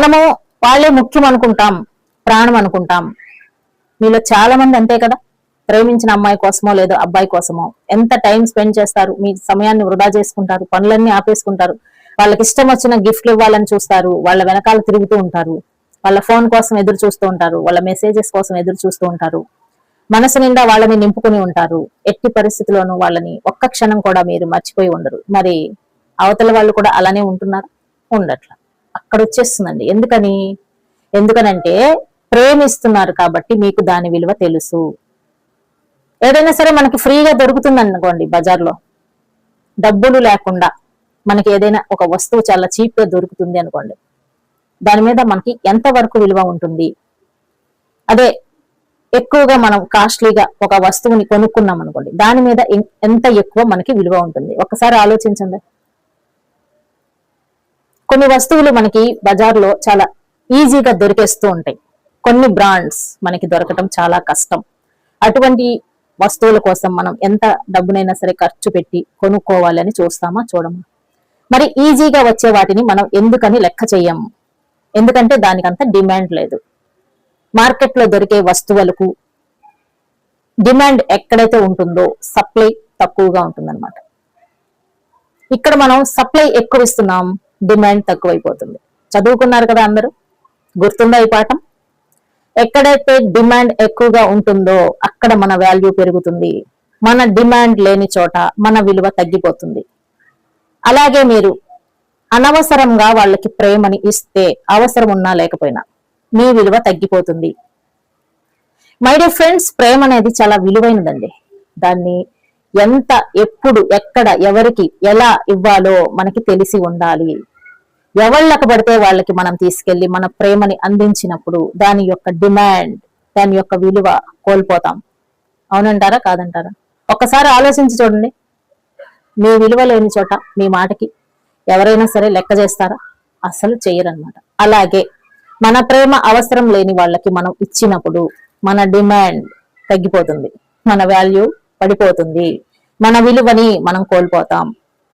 మనము వాళ్ళే ముఖ్యం అనుకుంటాం, ప్రాణం అనుకుంటాం. మీలో చాలా మంది అంతే కదా, ప్రేమించిన అమ్మాయి కోసమో లేదో అబ్బాయి కోసమో ఎంత టైం స్పెండ్ చేస్తారు, మీ సమయాన్ని వృధా చేసుకుంటారు, పనులన్నీ ఆపేసుకుంటారు, వాళ్ళకి ఇష్టం వచ్చిన గిఫ్ట్లు ఇవ్వాలని చూస్తారు, వాళ్ళ వెనకాల తిరుగుతూ ఉంటారు, వాళ్ళ ఫోన్ కోసం ఎదురు చూస్తూ ఉంటారు, వాళ్ళ మెసేజెస్ కోసం ఎదురు చూస్తూ ఉంటారు, మనసు నిండా వాళ్ళని నింపుకుని ఉంటారు. ఎట్టి పరిస్థితిలోనూ వాళ్ళని ఒక్క క్షణం కూడా మీరు మర్చిపోయి ఉండరు. మరి అవతల వాళ్ళు కూడా అలానే ఉంటున్నారు, ఉండట్లా. అక్కడ వచ్చేస్తుందండి. ఎందుకనంటే ప్రేమిస్తున్నారు కాబట్టి మీకు దాని విలువ తెలుసు. ఏదైనా సరే మనకి ఫ్రీగా దొరుకుతుంది అనుకోండి, బజార్లో డబ్బులు లేకుండా మనకి ఏదైనా ఒక వస్తువు చాలా చీప్ గా దొరుకుతుంది అనుకోండి, దాని మీద మనకి ఎంత వరకు విలువ ఉంటుంది? అదే ఎక్కువగా మనం కాస్ట్లీగా ఒక వస్తువుని కొనుక్కున్నాం అనుకోండి, దాని మీద ఎంత ఎక్కువ మనకి విలువ ఉంటుంది? ఒక్కసారి ఆలోచించండి. కొన్ని వస్తువులు మనకి బజార్లో చాలా ఈజీగా దొరికేస్తూ ఉంటాయి, కొన్ని బ్రాండ్స్ మనకి దొరకటం చాలా కష్టం. అటువంటి వస్తువుల కోసం మనం ఎంత డబ్బునైనా సరే ఖర్చు పెట్టి కొనుక్కోవాలని చూస్తామా, చూడమా? మరి ఈజీగా వచ్చే వాటిని మనం ఎందుకని లెక్క చెయ్యము? ఎందుకంటే దానికంత డిమాండ్ లేదు. మార్కెట్లో దొరికే వస్తువులకు డిమాండ్ ఎక్కడైతే ఉంటుందో సప్లై తక్కువగా ఉంటుందన్నమాట. ఇక్కడ మనం సప్లై ఎక్కువ ఇస్తున్నాం, డిమాండ్ తక్కువైపోతుంది. చదువుకున్నారు కదా అందరూ, గుర్తుందా ఈ పాఠం? ఎక్కడైతే డిమాండ్ ఎక్కువగా ఉంటుందో అక్కడ మన వాల్యూ పెరుగుతుంది, మన డిమాండ్ లేని చోట మన విలువ తగ్గిపోతుంది. అలాగే మీరు అనవసరంగా వాళ్ళకి ప్రేమని ఇస్తే, అవసరం ఉన్నా లేకపోయినా మీ విలువ తగ్గిపోతుంది. మై డియర్ ఫ్రెండ్స్, ప్రేమ అనేది చాలా విలువైనదండి. దాన్ని ఎంత, ఎప్పుడు, ఎక్కడ, ఎవరికి, ఎలా ఇవ్వాలో మనకి తెలిసి ఉండాలి. ఎవళ్ళకి పడితే వాళ్ళకి మనం తీసుకెళ్లి మన ప్రేమని అందించినప్పుడు దాని యొక్క డిమాండ్, దాని యొక్క విలువ కోల్పోతాం. అవునంటారా, కాదంటారా? ఒక్కసారి ఆలోచించి చూడండి. మీ విలువ లేని చోట మీ మాటకి ఎవరైనా సరే లెక్క చేస్తారా? అసలు చెయ్యరన్నమాట. అలాగే మన ప్రేమ అవసరం లేని వాళ్ళకి మనం ఇచ్చినప్పుడు మన డిమాండ్ తగ్గిపోతుంది, మన వాల్యూ పడిపోతుంది, మన విలువని మనం కోల్పోతాం.